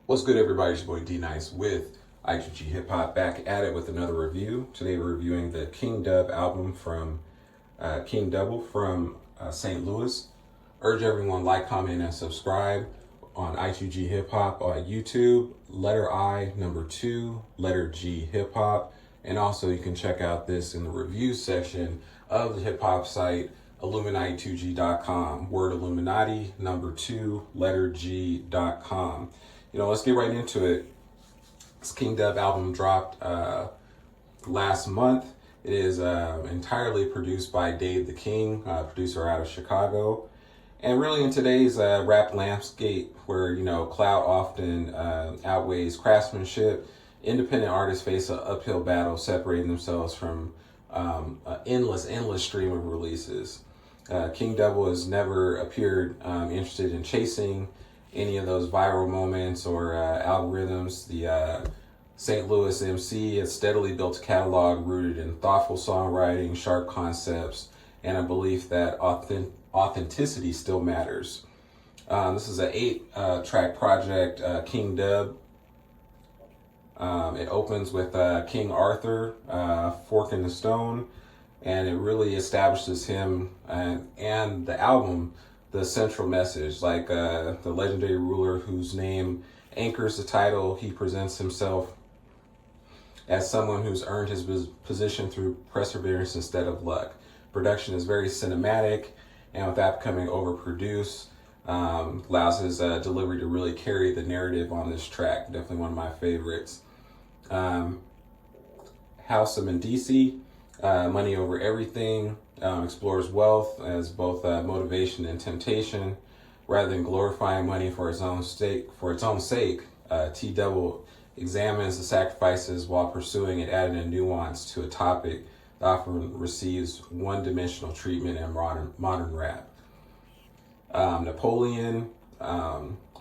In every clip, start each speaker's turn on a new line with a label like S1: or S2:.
S1: What's good, everybody? It's your boy D-Nice with I2G Hip Hop, back at it with another review. Today we're reviewing the T-Dubb album from T-Dubb-O from St. Louis. Urge everyone like, comment, and subscribe on I2G Hip Hop on YouTube, letter I, number 2, letter G Hip Hop. And also you can check out this in the review section of the hip hop site, Illuminati2G.com. Word Illuminati, number 2, letter G.com. Let's get right into it. This T-Dubb album dropped last month. It is entirely produced by Dave the King, producer out of Chicago. And really in today's rap landscape where, clout often outweighs craftsmanship, independent artists face an uphill battle separating themselves from an endless stream of releases. T-Dubb-O has never appeared interested in chasing any of those viral moments or algorithms. The St. Louis MC has steadily built a catalog rooted in thoughtful songwriting, sharp concepts, and a belief that authenticity still matters. This is an 8-track project, T-Dubb. It opens with King Arthur, Fork in the Stone, and it really establishes him and the album the central message, like the legendary ruler whose name anchors the title. He presents himself as someone who's earned his position through perseverance instead of luck. Production is very cinematic, and without becoming overproduced, allows his delivery to really carry the narrative on this track. Definitely one of my favorites. House of Medici, Money Over Everything, explores wealth as both motivation and temptation. Rather than glorifying money for its own sake, T-Dubb-O examines the sacrifices while pursuing and adding a nuance to a topic that often receives one-dimensional treatment in modern rap. Napoleon,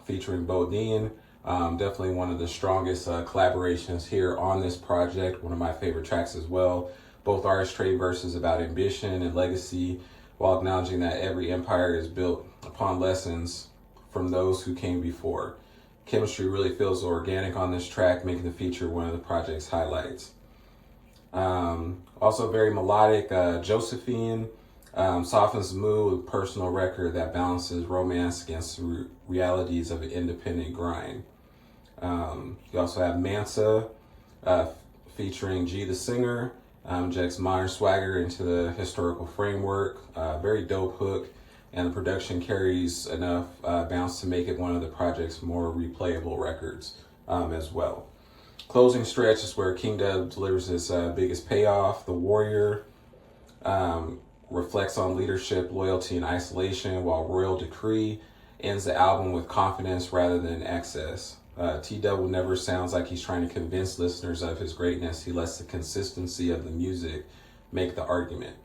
S1: featuring Bodine, definitely one of the strongest collaborations here on this project. One of my favorite tracks as well. Both artists trade verses about ambition and legacy, while acknowledging that every empire is built upon lessons from those who came before. Chemistry really feels organic on this track, making the feature one of the project's highlights. Also very melodic, Josephine softens the mood with a personal record that balances romance against the realities of an independent grind. You also have Mansa, featuring G the Singer, injects modern swagger into the historical framework. Very dope hook, and the production carries enough bounce to make it one of the project's more replayable records as well. Closing stretch is where T-Dubb delivers his biggest payoff. The Warrior reflects on leadership, loyalty, and isolation, while Royal Decree ends the album with confidence rather than excess. T-Dubb never sounds like he's trying to convince listeners of his greatness. He lets the consistency of the music make the argument.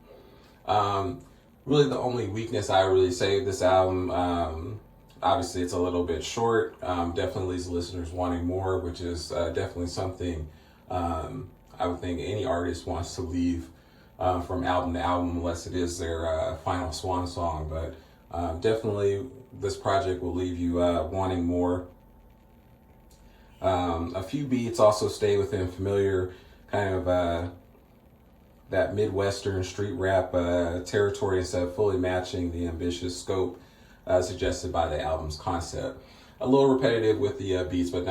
S1: Really the only weakness I really say of this album, obviously it's a little bit short, definitely leaves listeners wanting more, which is definitely something I would think any artist wants to leave from album to album, unless it is their final swan song. But definitely this project will leave you wanting more. A few beats also stay within familiar kind of that Midwestern street rap territory instead of fully matching the ambitious scope suggested by the album's concept. A little repetitive with the beats, but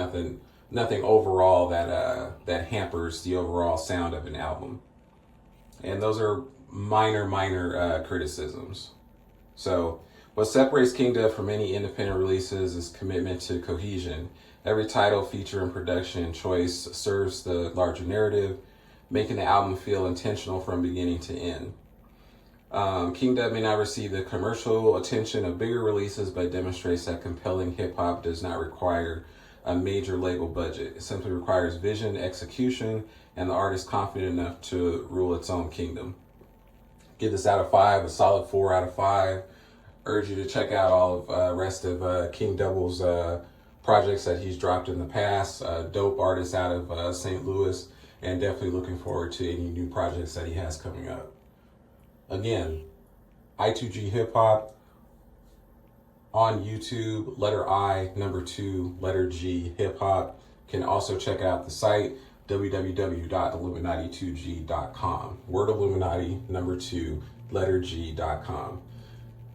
S1: nothing overall that hampers the overall sound of an album. And those are minor criticisms. So what separates T-Dubb from any independent releases is commitment to cohesion. Every title, feature, and production choice serves the larger narrative, making the album feel intentional from beginning to end. T-Dubb may not receive the commercial attention of bigger releases, but demonstrates that compelling hip-hop does not require a major label budget. It simply requires vision, execution, and the artist confident enough to rule its own kingdom. Give this out of 5, a solid 4 out of 5. Urge you to check out all of rest of T-Dubb-O's projects that he's dropped in the past. Dope artist out of St. Louis, and definitely looking forward to any new projects that he has coming up. Again, I2G Hip Hop, on YouTube, letter I, number 2, letter G, hip hop. Can also check out the site, www.illuminati2g.com. Word Illuminati, number 2, letter G.com.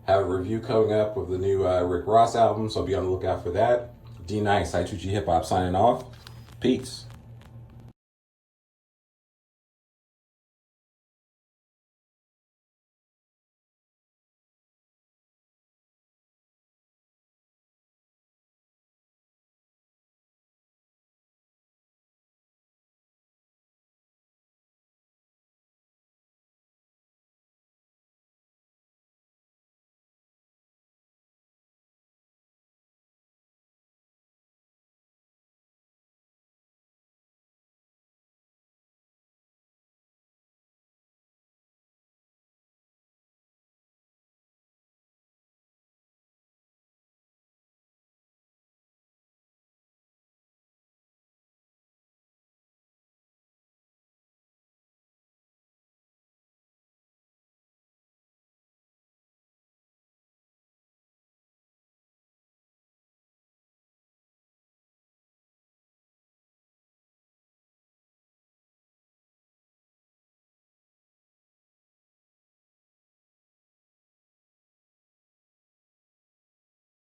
S1: Have a review coming up with the new Rick Ross album, so be on the lookout for that. D Nice, I2G Hip Hop signing off. Peace.